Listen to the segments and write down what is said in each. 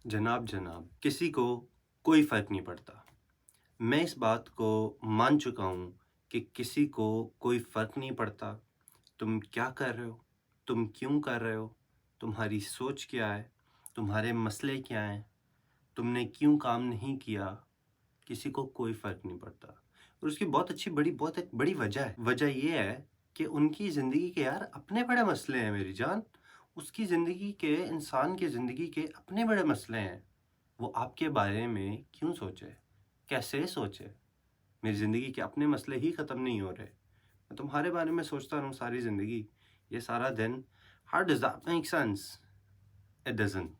जनाब जनाब किसी को कोई फ़र्क नहीं पड़ता। मैं इस बात को मान चुका हूँ कि किसी को कोई फ़र्क नहीं पड़ता। तुम क्या कर रहे हो? तुम क्यों कर रहे हो? तुम्हारी सोच क्या है? तुम्हारे मसले क्या हैं? तुमने क्यों काम नहीं किया? किसी को कोई फ़र्क नहीं पड़ता। और उसकी बहुत एक बड़ी वजह है। वजह ये है कि उनकी ज़िंदगी के यार अपने बड़े मसले हैं मेरी जान। उसकी ज़िंदगी के इंसान की ज़िंदगी के अपने बड़े मसले हैं। वो आपके बारे में क्यों सोचे? कैसे सोचे? मेरी ज़िंदगी के अपने मसले ही ख़त्म नहीं हो रहे। मैं तुम्हारे बारे में सोचता रहूँ सारी ज़िंदगी, ये सारा दिन। How does that make sense? It doesn't.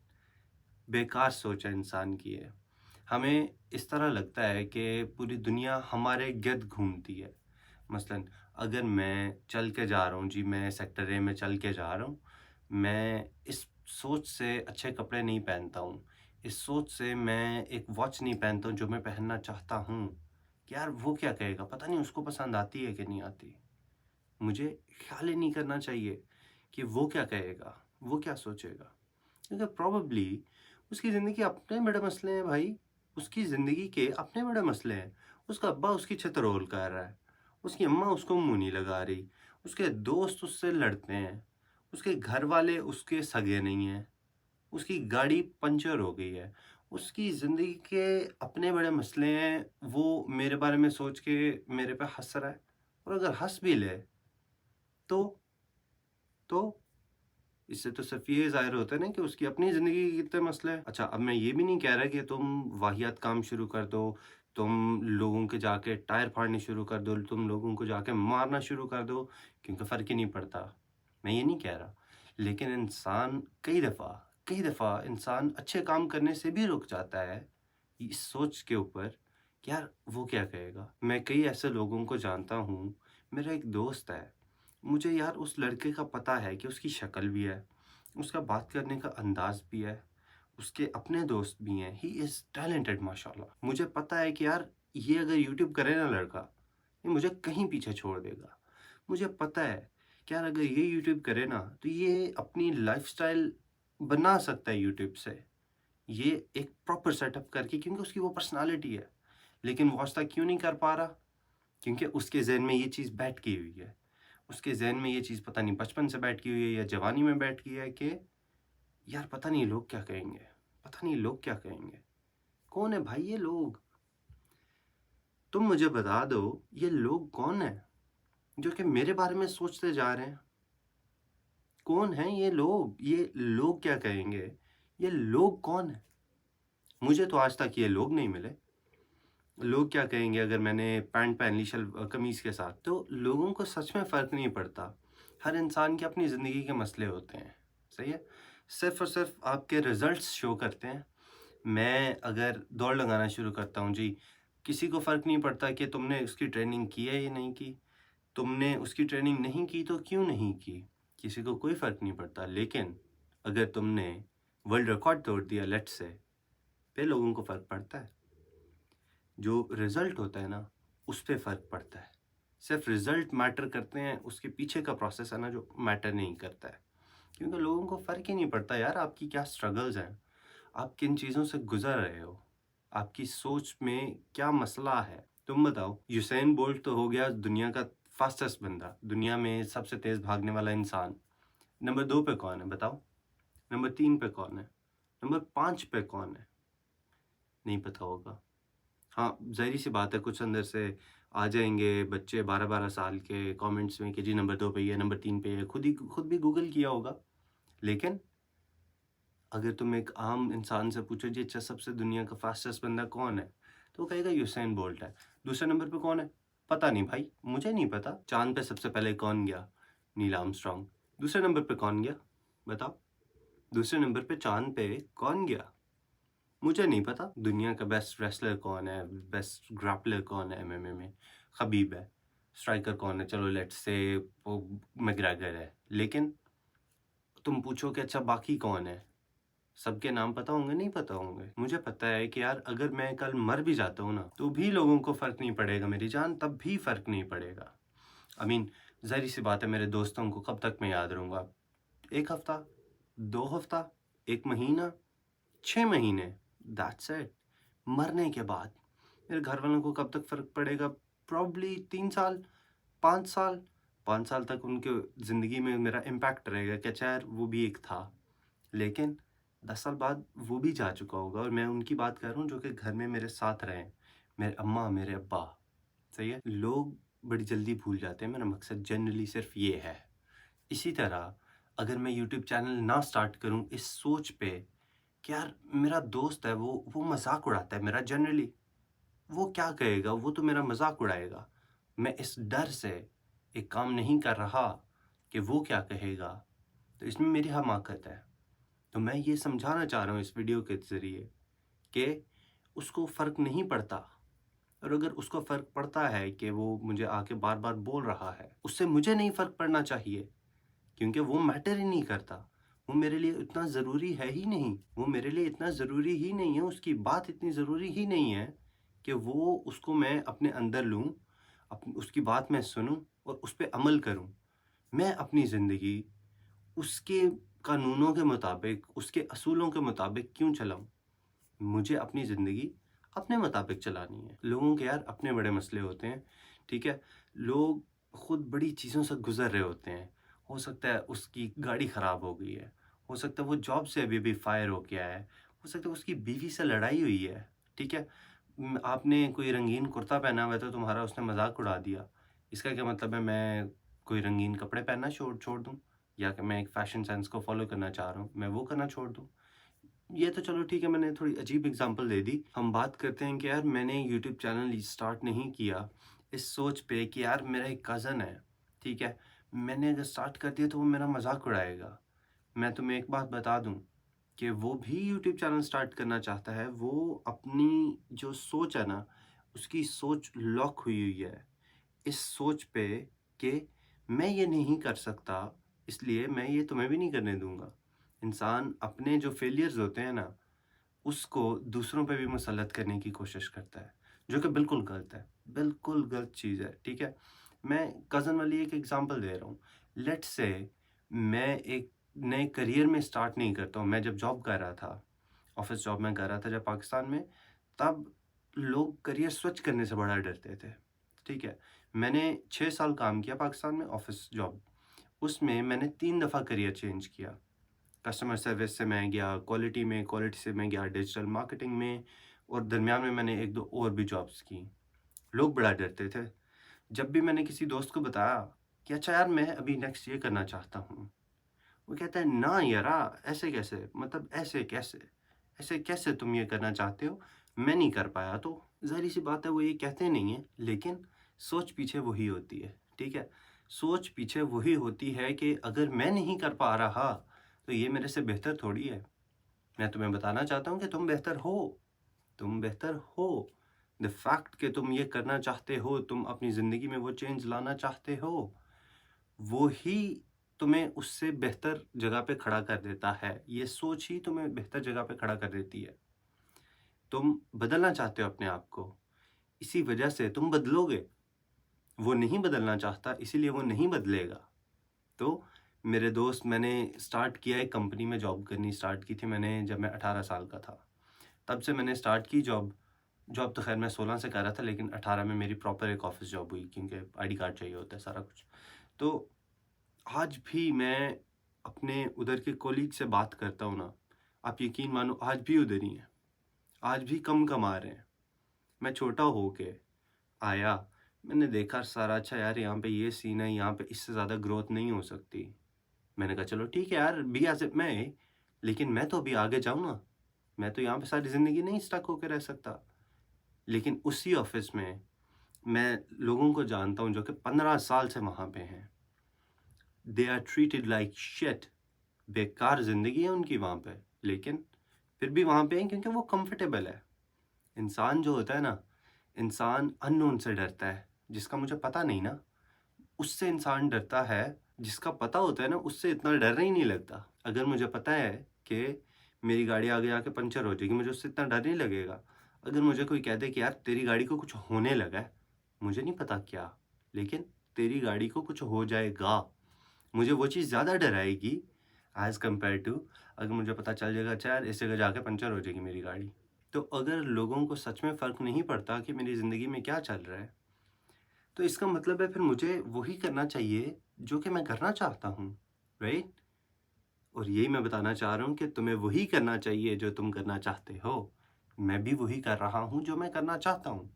बेकार सोच है इंसान की ये। हमें इस तरह लगता है कि पूरी दुनिया हमारे गिर्द घूमती है। मसलन अगर मैं चल के जा रहा हूँ जी, मैं सेक्टर ए में चल के जा रहा हूँ, मैं इस सोच से अच्छे कपड़े नहीं पहनता हूँ। इस सोच से मैं एक वॉच नहीं पहनता हूँ जो मैं पहनना चाहता हूँ, कि यार वो क्या कहेगा? पता नहीं उसको पसंद आती है कि नहीं आती। मुझे ख़्याल ही नहीं करना चाहिए कि वो क्या कहेगा, वो क्या सोचेगा। क्योंकि प्रोबेबली उसकी ज़िंदगी के अपने बड़े मसले हैं भाई। उसकी ज़िंदगी के अपने बड़े मसले हैं। उसका अब्बा उसकी छतरोल कर रहा है। उसकी अम्मा उसको मुँह नहीं लगा रही। उसके दोस्त उससे लड़ते हैं। उसके घर वाले उसके सगे नहीं हैं। उसकी गाड़ी पंचर हो गई है। उसकी ज़िंदगी के अपने बड़े मसले हैं। वो मेरे बारे में सोच के मेरे पे हँस रहा है। और अगर हँस भी ले तो तो इससे तो सिर्फ़ ये ज़ाहिर होता है ना कि उसकी अपनी ज़िंदगी के कितने मसले हैं। अच्छा, अब मैं ये भी नहीं कह रहा कि तुम वाहियात काम शुरू कर दो, तुम लोगों के जाके टायर फाड़ने शुरू कर दो, तुम लोगों को जाके मारना शुरू कर दो, क्योंकि फ़र्क ही नहीं पड़ता। मैं ये नहीं कह रहा। लेकिन इंसान कई दफ़ा इंसान अच्छे काम करने से भी रुक जाता है, इस सोच के ऊपर कि यार वो क्या कहेगा? मैं कई ऐसे लोगों को जानता हूँ, मेरा एक दोस्त है, मुझे यार उस लड़के का पता है कि उसकी शक्ल भी है, उसका बात करने का अंदाज़ भी है, उसके अपने दोस्त भी हैं, ही इज़ टैलेंटेड माशाल्लाह। मुझे पता है कि यार ये अगर यूट्यूब करे ना लड़का, ये मुझे कहीं पीछे छोड़ देगा। मुझे पता है कि यार अगर ये यूट्यूब करे ना, तो ये अपनी लाइफ़स्टाइल बना सकता है यूट्यूब से। ये एक प्रॉपर सेटअप करके, क्योंकि उसकी वो पर्सनैलिटी है। लेकिन वो आज तक क्यों नहीं कर पा रहा? क्योंकि उसके ज़हन में ये चीज़ बैठ गई हुई है। उसके ज़हन में ये चीज़ पता नहीं बचपन से बैठ गई हुई है या जवानी में बैठ गई है कि यार पता नहीं लोग क्या कहेंगे? पता नहीं लोग क्या कहेंगे? कौन है भाई ये लोग? तुम मुझे बता दो, ये लोग कौन हैं जो कि मेरे बारे में सोचते जा रहे हैं? कौन हैं ये लोग? ये लोग क्या कहेंगे? ये लोग कौन हैं? मुझे तो आज तक ये लोग नहीं मिले। लोग क्या कहेंगे अगर मैंने पैंट पहन ली कमीज़ के साथ? तो लोगों को सच में फ़र्क नहीं पड़ता। हर इंसान की अपनी ज़िंदगी के मसले होते हैं, सही है? सिर्फ़ और सिर्फ़ आपके रिज़ल्ट्स शो करते हैं। मैं अगर दौड़ लगाना शुरू करता हूँ जी, किसी को फ़र्क नहीं पड़ता कि तुमने उसकी ट्रेनिंग की है या नहीं की। तुमने उसकी ट्रेनिंग नहीं की तो क्यों नहीं की? किसी को कोई फ़र्क नहीं पड़ता। लेकिन अगर तुमने वर्ल्ड रिकॉर्ड तोड़ दिया लेट्स से, फिर लोगों को फ़र्क पड़ता है। जो रिज़ल्ट होता है ना, उस पे फ़र्क पड़ता है। सिर्फ़ रिज़ल्ट मैटर करते हैं, उसके पीछे का प्रोसेस है ना जो मैटर नहीं करता है। क्योंकि लोगों को फ़र्क ही नहीं पड़ता यार आपकी क्या स्ट्रगल्स हैं, आप किन चीज़ों से गुज़र रहे हो, आपकी सोच में क्या मसला है। तुम बताओ, यूसेन बोल्ट तो हो गया दुनिया का फ़ास्टेस्ट बंदा, दुनिया में सबसे तेज़ भागने वाला इंसान। नंबर 2 पे कौन है बताओ? नंबर 3 पे कौन है? नंबर 5 पे कौन है? नहीं पता होगा। हाँ, ज़ाहिर-सी बात है कुछ अंदर से आ जाएँगे बच्चे 12-12 साल के कमेंट्स में कि जी नंबर 2 पे ये है, नंबर 3 पे ये है, खुद भी गूगल किया होगा। लेकिन अगर तुम एक आम इंसान से पूछो जी अच्छा सबसे दुनिया का फ़ास्टेस्ट बंदा कौन है? तो वो कहेगा यूसेन बोल्ट है। दूसरे नंबर पे कौन है? पता नहीं भाई, मुझे नहीं पता। चाँद पे सबसे पहले कौन गया? Neil Armstrong. दूसरे नंबर पे कौन गया? बताओ। दूसरे नंबर पे चाँद पे कौन गया? मुझे नहीं पता दुनिया का बेस्ट रेसलर कौन है, बेस्ट ग्रैपलर कौन है एमएमए में, खबीब है। स्ट्राइकर कौन है, चलो लेट्स से वो मैग्रेगर है। लेकिन तुम पूछो कि अच्छा बाकी कौन है? सबके नाम पता होंगे? नहीं पता होंगे। मुझे पता है कि यार अगर मैं कल मर भी जाता हूँ ना, तो भी लोगों को फ़र्क नहीं पड़ेगा मेरी जान, तब भी फ़र्क नहीं पड़ेगा। आई मीन ज़ाहिर-सी बात है मेरे दोस्तों को कब तक मैं याद रहूँगा? 1 हफ़्ता, 2 हफ़्ता, 1 महीना, 6 महीने, दैट्स इट। मरने के बाद मेरे घर वालों को कब तक फ़र्क पड़ेगा? प्रॉब्ली 3 साल, 5 साल। 5 साल तक उनके ज़िंदगी में मेरा इम्पैक्ट रहेगा कि अच्छा यार वो भी एक था। लेकिन 10 साल बाद वो भी जा चुका होगा और मैं उनकी बात कर रहा हूँ जो कि घर में मेरे साथ रहे हैं। मेरे अम्मा, मेरे अब्बा, सही है? लोग बड़ी जल्दी भूल जाते हैं, मेरा मकसद जनरली सिर्फ़ ये है। इसी तरह अगर मैं यूट्यूब चैनल ना स्टार्ट करूँ इस सोच पे कि यार मेरा दोस्त है वो मज़ाक उड़ाता है मेरा जनरली, वो क्या कहेगा? वो तो मेरा मज़ाक उड़ाएगा। मैं इस डर से एक काम नहीं कर रहा कि वो क्या कहेगा, तो इसमें मेरी हमाकत है। तो मैं ये समझाना चाह रहा हूँ इस वीडियो के ज़रिए कि उसको फ़र्क नहीं पड़ता और अगर उसको फ़र्क पड़ता है कि वो मुझे आके बार-बार बोल रहा है, उससे मुझे नहीं फ़र्क पड़ना चाहिए क्योंकि वो मैटर ही नहीं करता। वो मेरे लिए इतना ज़रूरी है ही नहीं, वो मेरे लिए इतना ज़रूरी ही नहीं है, उसकी बात इतनी ज़रूरी ही नहीं है कि वो उसको मैं अपने अंदर लूँ, उसकी बात मैं सुनूँ और उस पे अमल करूँ। मैं अपनी ज़िंदगी उसके कानूनों के मुताबिक, उसके असूलों के मुताबिक क्यों चलाऊँ? मुझे अपनी ज़िंदगी अपने मुताबिक चलानी है। लोगों के यार अपने बड़े मसले होते हैं, ठीक है? लोग खुद बड़ी चीज़ों से गुज़र रहे होते हैं। हो सकता है उसकी गाड़ी ख़राब हो गई है, हो सकता है वो जॉब से अभी-अभी फायर हो के आया है, हो सकता है उसकी बीवी से लड़ाई हुई है, ठीक है? आपने कोई रंगीन कुर्ता पहना हुआ है तो तुम्हारा उसने मज़ाक उड़ा दिया। इसका क्या मतलब है मैं कोई रंगीन कपड़े पहनना छोड़ छोड़ दूँ? या कि मैं एक फ़ैशन सेंस को फ़ॉलो करना चाह रहा हूँ, मैं वो करना छोड़ दूँ? ये तो चलो ठीक है मैंने थोड़ी अजीब एग्ज़ाम्पल दे दी। हम बात करते हैं कि यार मैंने यूट्यूब चैनल स्टार्ट नहीं किया इस सोच पे कि यार मेरा एक कज़न है, ठीक है? मैंने अगर स्टार्ट कर दिया तो वो मेरा मज़ाक उड़ाएगा। मैं तुम्हें एक बात बता दूँ कि वो भी यूट्यूब चैनल स्टार्ट करना चाहता है। वो अपनी जो सोच है ना, उसकी सोच लॉक हुई हुई है। इस सोच पे कि मैं ये नहीं कर सकता, इसलिए मैं ये तुम्हें भी नहीं करने दूँगा। इंसान अपने जो फेलियर्स होते हैं ना, उसको दूसरों पे भी मुसल्लत करने की कोशिश करता है, जो कि बिल्कुल गलत है, बिल्कुल गलत चीज़ है, ठीक है? मैं कज़न वाली एक एग्ज़ाम्पल दे रहा हूँ। लेट्स से मैं एक नए करियर में स्टार्ट नहीं करता हूँ, मैं जब जॉब कर रहा था, ऑफ़िस जॉब में कर रहा था जब पाकिस्तान में, तब लोग करियर स्विच करने से बड़ा डरते थे, ठीक है? मैंने 6 साल काम किया पाकिस्तान में ऑफ़िस जॉब, उसमें मैंने 3 दफ़ा करियर चेंज किया। कस्टमर सर्विस से मैं गया क्वालिटी में, क्वालिटी से मैं गया डिजिटल मार्केटिंग में और दरमियान में मैंने 1-2 और भी जॉब्स की। लोग बड़ा डरते थे। जब भी मैंने किसी दोस्त को बताया कि अच्छा यार मैं अभी नेक्स्ट ये करना चाहता हूँ, वो कहता है ना यारा ऐसे कैसे? मतलब ऐसे कैसे? ऐसे कैसे तुम ये करना चाहते हो? मैं नहीं कर पाया तो। ज़ाहिर-सी बात है वो ये कहते नहीं हैं, लेकिन सोच पीछे वही होती है, ठीक है? सोच पीछे वही होती है कि अगर मैं नहीं कर पा रहा, तो ये मेरे से बेहतर थोड़ी है। मैं तुम्हें बताना चाहता हूँ कि तुम बेहतर हो, तुम बेहतर हो। द फैक्ट कि तुम ये करना चाहते हो, तुम अपनी ज़िंदगी में वो चेंज लाना चाहते हो, वो ही तुम्हें उससे बेहतर जगह पे खड़ा कर देता है। ये सोच ही तुम्हें बेहतर जगह पे खड़ा कर देती है। तुम बदलना चाहते हो अपने आप को, इसी वजह से तुम बदलोगे। वो नहीं बदलना चाहता, इसीलिए वो नहीं बदलेगा। तो मेरे दोस्त मैंने स्टार्ट किया एक कंपनी में जॉब करनी स्टार्ट की थी मैंने जब मैं 18 साल का था। तब से मैंने स्टार्ट की जॉब। जॉब तो ख़ैर मैं 16 से कर रहा था लेकिन 18 में मेरी प्रॉपर एक ऑफ़िस जॉब हुई क्योंकि आईडी कार्ड चाहिए होता है सारा कुछ। तो आज भी मैं अपने उधर के कॉलीग से बात करता हूँ ना, आप यकीन मानो आज भी उधर ही हैं। आज भी कम कमा रहे हैं। मैं छोटा होके आया, मैंने देखा सारा अच्छा यार यहाँ पे ये सीन है, यहाँ पे इससे ज़्यादा ग्रोथ नहीं हो सकती। मैंने कहा चलो ठीक है यार बी एज़ मैं लेकिन मैं तो अभी आगे जाऊँ ना। मैं तो यहाँ पे सारी ज़िंदगी नहीं स्टक होके रह सकता। लेकिन उसी ऑफ़िस में मैं लोगों को जानता हूँ जो कि 15 साल से वहाँ पे हैं। They are treated like shit. बेकार ज़िंदगी है उनकी वहाँ पे, लेकिन फिर भी वहाँ पे हैं क्योंकि वो कंफर्टेबल है। इंसान जो होता है ना, इंसान अननोन से डरता है, जिसका मुझे पता नहीं ना, उससे इंसान डरता है, जिसका पता होता है ना, उससे इतना डर ही नहीं लगता। अगर मुझे पता है कि मेरी गाड़ी आगे आके पंचर हो जाएगी, मुझे उससे इतना डर नहीं लगेगा। अगर मुझे कोई कह दे कि यार तेरी गाड़ी को कुछ होने लगा है, मुझे नहीं पता क्या, लेकिन तेरी गाड़ी को कुछ हो जाएगा, मुझे वो चीज़ ज़्यादा डराएगी, एज़ कम्पेयर टू अगर मुझे पता चल जाएगा अच्छा यार इस जगह जाके पंचर हो जाएगी मेरी गाड़ी। तो अगर लोगों को सच में फ़र्क नहीं पड़ता कि मेरी ज़िंदगी में क्या चल रहा है, तो इसका मतलब है फिर मुझे वही करना चाहिए जो कि मैं करना चाहता हूँ, राइट? और यही मैं बताना चाह रहा हूँ कि तुम्हें वही करना चाहिए जो तुम करना चाहते हो। मैं भी वही कर रहा हूँ जो मैं करना चाहता हूँ,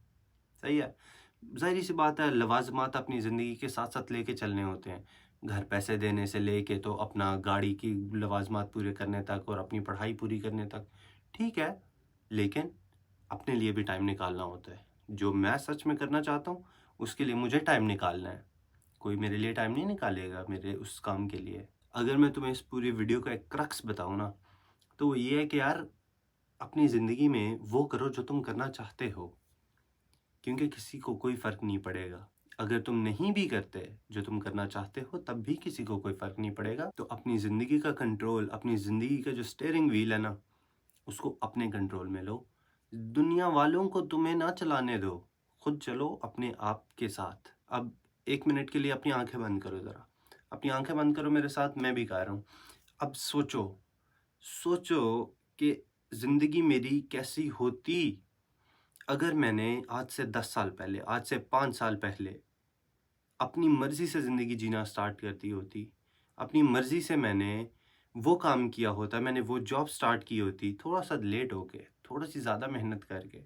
सही है? ज़ाहिर-सी बात है लवाज़मात अपनी ज़िंदगी के साथ-साथ लेके चलने होते हैं। घर पैसे देने से लेके तो अपना गाड़ी की लवाज़मात पूरे करने तक और अपनी पढ़ाई पूरी करने तक, ठीक है। लेकिन अपने लिए भी टाइम निकालना होता है। जो मैं सच में करना चाहता हूँ, उसके लिए मुझे टाइम निकालना है। कोई मेरे लिए टाइम नहीं निकालेगा मेरे उस काम के लिए। अगर मैं तुम्हें इस पूरी वीडियो का एक क्रक्स बताऊँ ना, तो वो ये है कि यार अपनी ज़िंदगी में वो करो जो तुम करना चाहते हो, क्योंकि किसी को कोई फ़र्क नहीं पड़ेगा। अगर तुम नहीं भी करते जो तुम करना चाहते हो तब भी किसी को कोई फ़र्क नहीं पड़ेगा। तो अपनी ज़िंदगी का कंट्रोल, अपनी ज़िंदगी का जो स्टीयरिंग व्हील है ना, उसको अपने कंट्रोल में लो। दुनिया वालों को तुम्हें ना चलाने दो, खुद चलो अपने आप के साथ। अब 1 मिनट के लिए अपनी आँखें बंद करो ज़रा। अपनी आँखें बंद करो मेरे साथ, मैं भी कर रहा हूँ। अब सोचो, सोचो कि ज़िंदगी मेरी कैसी होती अगर मैंने आज से 10 साल पहले, आज से 5 साल पहले अपनी मर्ज़ी से ज़िंदगी जीना स्टार्ट कर दी होती। अपनी मर्ज़ी से मैंने वो काम किया होता, मैंने वो जॉब स्टार्ट की होती, थोड़ा-सा लेट होके, थोड़ी-सी ज़्यादा मेहनत करके।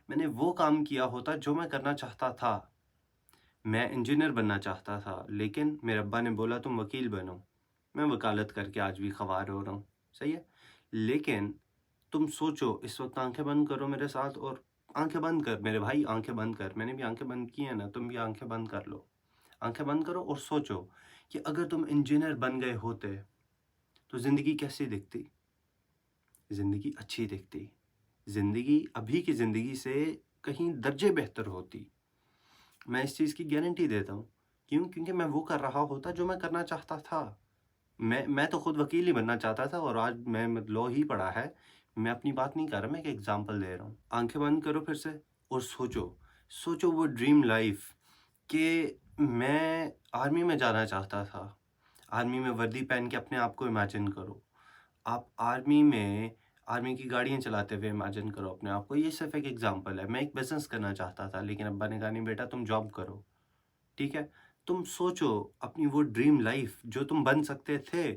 मैंने वो काम किया होता जो मैं करना चाहता था। मैं इंजीनियर बनना चाहता था, लेकिन मेरे अब्बा ने बोला तुम वकील बनो। मैं वकालत करके आज भी ख़वार हो रहा हूँ, सही है? लेकिन तुम सोचो, इस वक़्त आँखें बंद करो मेरे साथ और आँखें बंद कर मेरे भाई, आँखें बंद कर। मैंने भी आँखें बंद की हैं ना, तुम भी आँखें बंद कर लो। आँखें बंद करो और सोचो कि अगर तुम इंजीनियर बन गए होते, तो ज़िंदगी कैसी दिखती? ज़िंदगी अच्छी दिखती। ज़िंदगी अभी की ज़िंदगी से कहीं दर्जे बेहतर होती। मैं इस चीज़ की गारंटी देता हूँ। क्यों? क्योंकि मैं वो कर रहा होता जो मैं करना चाहता था। मैं तो खुद वकील ही बनना चाहता था और आज मैं लॉ ही पढ़ा है। मैं अपनी बात नहीं कर रहा, मैं एक एग्ज़ाम्पल दे रहा हूँ। आँखें बंद करो फिर से और सोचो, सोचो वो ड्रीम लाइफ़ कि मैं आर्मी में जाना चाहता था। आर्मी में वर्दी पहन के अपने आप को इमेजिन करो। आप आर्मी की गाड़ियाँ चलाते हुए इमेजिन करो अपने आप को। ये सिर्फ़ एक एग्ज़ाम्पल है। मैं एक बिज़नेस करना चाहता था, लेकिन अब्बा ने कहा नहीं बेटा तुम जॉब करो। ठीक है? तुम सोचो अपनी वो ड्रीम लाइफ़ जो तुम बन सकते थे,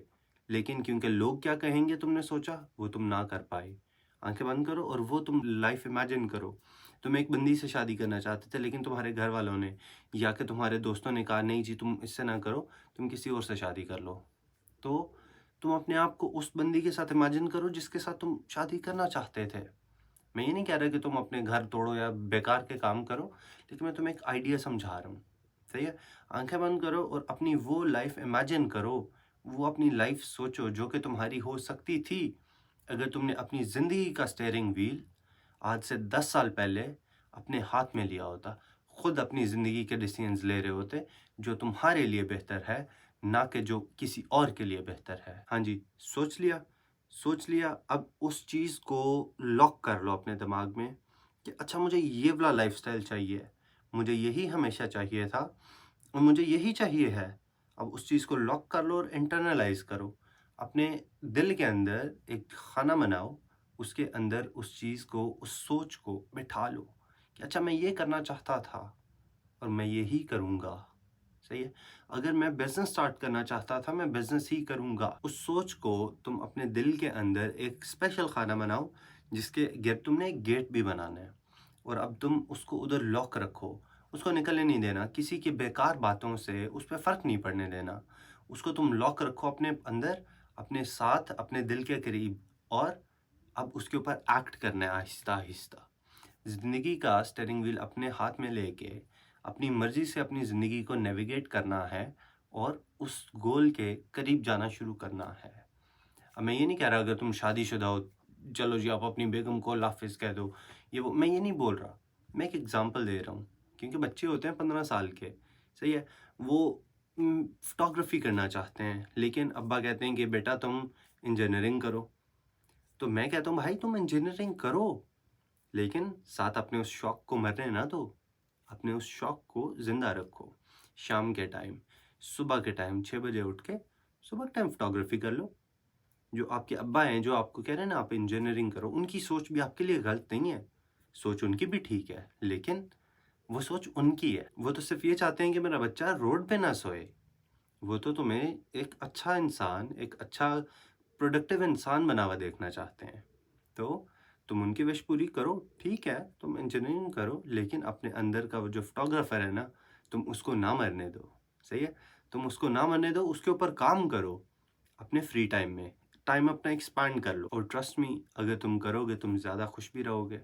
लेकिन क्योंकि लोग क्या कहेंगे तुमने सोचा, वो तुम ना कर पाए। आँखें बंद करो और वो तुम लाइफ़ इमेजिन करो। तुम एक बंदी से शादी करना चाहते थे, लेकिन तुम्हारे घर वालों ने या कि तुम्हारे दोस्तों ने कहा नहीं जी तुम इससे ना करो, तुम किसी और से शादी कर लो। तो तुम अपने आप को उस बंदी के साथ इमेजिन करो जिसके साथ तुम शादी करना चाहते थे। मैं ये नहीं कह रहा कि तुम अपने घर तोड़ो या बेकार के काम करो, लेकिन मैं तुम्हें एक आइडिया समझा रहा हूँ, सही है? आँखें बंद करो और अपनी वो लाइफ़ इमेजिन करो, वो अपनी लाइफ़ सोचो जो कि तुम्हारी हो सकती थी, अगर तुमने अपनी ज़िंदगी का स्टीयरिंग व्हील आज से 10 साल पहले अपने हाथ में लिया होता। खुद अपनी ज़िंदगी के डिसीज़न्स ले रहे होते, जो तुम्हारे लिए बेहतर है, ना कि जो किसी और के लिए बेहतर है। हाँ जी, सोच लिया? सोच लिया, अब उस चीज़ को लॉक कर लो अपने दिमाग में कि अच्छा मुझे ये वाला लाइफ़स्टाइल चाहिए, मुझे यही हमेशा चाहिए था और मुझे यही चाहिए है। अब उस चीज़ को लॉक कर लो और इंटरनलाइज़ करो। अपने दिल के अंदर एक खाना बनाओ, उसके अंदर उस चीज़ को, उस सोच को बिठा लो कि अच्छा मैं ये करना चाहता था और मैं यही करूँगा, सही है? अगर मैं बिज़नेस स्टार्ट करना चाहता था, मैं बिज़नेस ही करूँगा। उस सोच को तुम अपने दिल के अंदर एक स्पेशल खाना बनाओ, जिसके तुमने एक गेट भी बनाना है और अब तुम उसको उधर लॉक रखो। उसको निकलने नहीं देना, किसी की बेकार बातों से उस पे फ़र्क नहीं पड़ने देना। उसको तुम लॉक रखो अपने अंदर, अपने साथ, अपने दिल के करीब और अब उसके ऊपर एक्ट करना है आहिस्ता-आहिस्ता। ज़िंदगी का स्टीयरिंग व्हील अपने हाथ में लेके अपनी मर्ज़ी से अपनी ज़िंदगी को नेविगेट करना है और उस गोल के करीब जाना शुरू करना है। अब मैं ये नहीं कह रहा अगर तुम शादीशुदा हो, चलो जी आप अपनी बेगम को अल्लाह हाफ़िज़ कह दो, ये वो मैं ये नहीं बोल रहा। मैं एक एग्ज़ाम्पल दे रहा हूँ, क्योंकि बच्चे होते हैं 15 साल के, सही है? वो फ़ोटोग्राफ़ी करना चाहते हैं, लेकिन अब्बा कहते हैं कि बेटा तुम इंजीनियरिंग करो। तो मैं कहता हूँ भाई तुम इंजीनियरिंग करो, लेकिन साथ अपने उस शौक को मरने ना दो। अपने उस शौक को ज़िंदा रखो। शाम के टाइम, सुबह के टाइम 6 बजे उठ के सुबह के टाइम फ़ोटोग्राफ़ी कर लो। जो आपके अब्बा हैं, जो आपको कह रहे हैं ना आप इंजीनियरिंग करो, उनकी सोच भी आपके लिए गलत नहीं है। सोच उनकी भी ठीक है, लेकिन वो सोच उनकी है। वो तो सिर्फ़ ये चाहते हैं कि मेरा बच्चा रोड पे ना सोए। वो तो तुम्हें एक अच्छा इंसान, एक अच्छा प्रोडक्टिव इंसान बना हुआ देखना चाहते हैं। तो तुम उनकी विश पूरी करो, ठीक है, तुम इंजीनियरिंग करो, लेकिन अपने अंदर का वो जो फ़ोटोग्राफ़र है ना, तुम उसको ना मरने दो, सही है? तुम उसको ना मरने दो, उसके ऊपर काम करो, अपने फ्री टाइम में। टाइम अपना एक्सपैंड कर लो और ट्रस्ट मी, अगर तुम करोगे, तुम ज़्यादा खुश भी रहोगे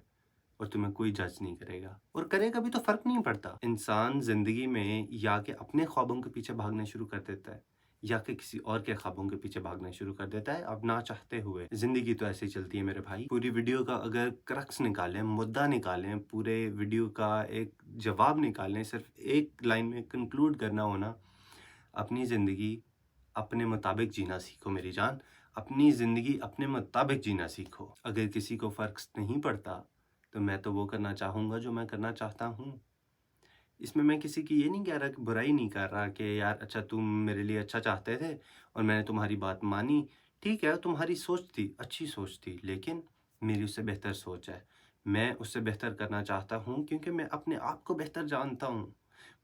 और तुम्हें कोई जज नहीं करेगा और करेगा भी तो फ़र्क नहीं पड़ता। इंसान ज़िंदगी में या के अपने ख्वाबों के पीछे भागना शुरू कर देता है या कि किसी और के ख्वाबों के पीछे भागना शुरू कर देता है, अब ना चाहते हुए। ज़िंदगी तो ऐसे ही चलती है मेरे भाई। पूरी वीडियो का अगर क्रक्स निकालें, मुद्दा निकालें, पूरे वीडियो का एक जवाब निकालें, सिर्फ़ एक लाइन में कंक्लूड करना हो ना, अपनी ज़िंदगी अपने मुताबिक जीना सीखो मेरी जान। अपनी ज़िंदगी अपने मुताबिक जीना सीखो। अगर किसी को फ़र्क नहीं पड़ता, तो मैं तो वो करना चाहूँगा जो मैं करना चाहता हूँ। इसमें मैं किसी की ये नहीं कह रहा कि बुराई नहीं कर रहा कि यार अच्छा तुम मेरे लिए अच्छा चाहते थे और मैंने तुम्हारी बात मानी। ठीक है, तुम्हारी सोच थी, अच्छी सोच थी, लेकिन मेरी उससे बेहतर सोच है। मैं उससे बेहतर करना चाहता हूँ क्योंकि मैं अपने आप को बेहतर जानता हूँ।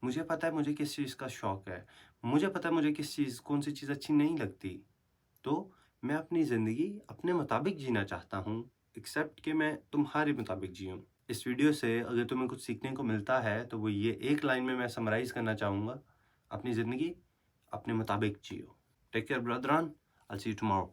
मुझे पता है मुझे किस चीज़ का शौक है। मुझे पता है मुझे किस चीज़ कौन-सी चीज़ अच्छी नहीं लगती। तो मैं अपनी ज़िंदगी अपने मुताबिक जीना चाहता हूँ, एक्सेप्ट कि मैं तुम्हारे मुताबिक जियूँ। इस वीडियो से अगर तुम्हें कुछ सीखने को मिलता है, तो वो ये एक लाइन में मैं समराइज़ करना चाहूँगा, अपनी ज़िंदगी अपने मुताबिक जियो। Take care brethren, I will see you tomorrow.